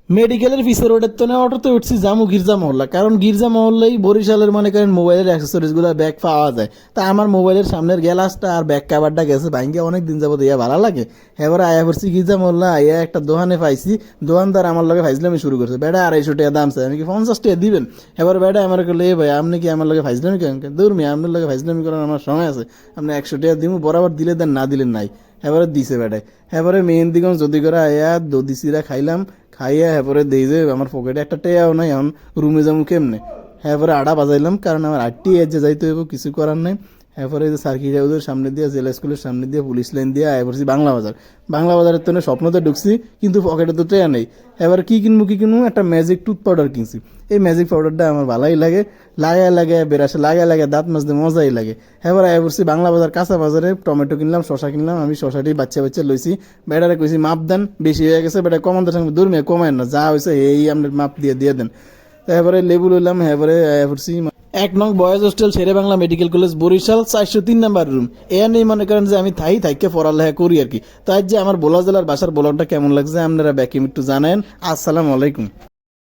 মেডিকেলের পিছর ওটার তো অটোতে উঠছি জামু গির্জা মহল্লা, কারণ গির্জা মহল্লাই বরিশালের মনে করেন মোবাইলের অ্যাক্সেসরিজগুলো ব্যাগ পাওয়া যায়। তা আমার মোবাইলের সামনের গ্লাসটা আর ব্যাক কাভারটা গেছে ভাঙ্গে, অনেক দিন যাবত ইয়া ভালো লাগে। এবারে আয়া পড়ছি গির্জা মহল্লা, আয়া একটা দোকানে পাইছি। দোকানদার আমার লগে ফাইজলামি শুরু করছে, বেটা 250 টাকা দাম চাই, আমি কি 50 টাকা দিবেন? এবার বেটা আমার লে ভাই আপনি কি আমার লগে ফাইজলামি করেন? দূর মিয়া, আপনার লগে ফাইজলামি করার আমার সময় আছে? আপনি 100 টাকা দিব, বরাবর দিলে দেন, না দিলেন নাই। এবারে দিছে বেটায়। এবারে মেহেন্দি দিগম যদি করে আয়া দদি চিরা খাইলাম, খাইয়া এরপরে দেই যে আমার পকেটে একটা টেয়াও নাই, এখন রুমে যাবো কেমনে? এরপরে আড়া বাজাইলাম, কারণ আমার 8টি এজে যাইতে হইব, কিছু করার নাই। এরপরে যে সার্কিট হাউসের সামনে দিয়ে, জেলা স্কুলের সামনে দিয়ে, পুলিশ লাইন দিয়ে আয় পড়ছি বাংলা বাজার। বাংলা বাজারের তো স্বপ্নতে ঢুকছি, কিন্তু পকেটে তো টেয়া নেই। এবার কি কিনবো একটা ম্যাজিক টুথ পাউডার কিনছি। এই ম্যাজিক পাউডারটা আমার ভালোই লাগে, লাগায় বেরাসে লাগায় দাঁত মাজতে মজাই লাগে। এবার আয় পড়ছি বাংলা বাজার কাঁচা বাজারে, টমেটো কিনলাম, শশা কিনলাম। আমি শশাটি বাচ্চা লইছি। বেটারে কইছি মাপ দেন, বেশি হয়ে গেছে। বেটা কমানোর সঙ্গে দূর মেয়ে কমায় না, যা হয়েছে এই আপনার মাপ দিয়ে দেন। তারপরে লেবু লইলাম। এবারে আয় পড়ছি 1 নং boys hostel Shere Bangla medical college Barishal, 403 number room. এ নেই মনে করেন যে আমি থাইকে পড়ালেখা করি আর কি। তাই যে আমার বোলা জেলার বাসার ব্লগটা কেমন লাগছে আপনারা ব্যাকিং একটু জানেন। আসসালামু আলাইকুম।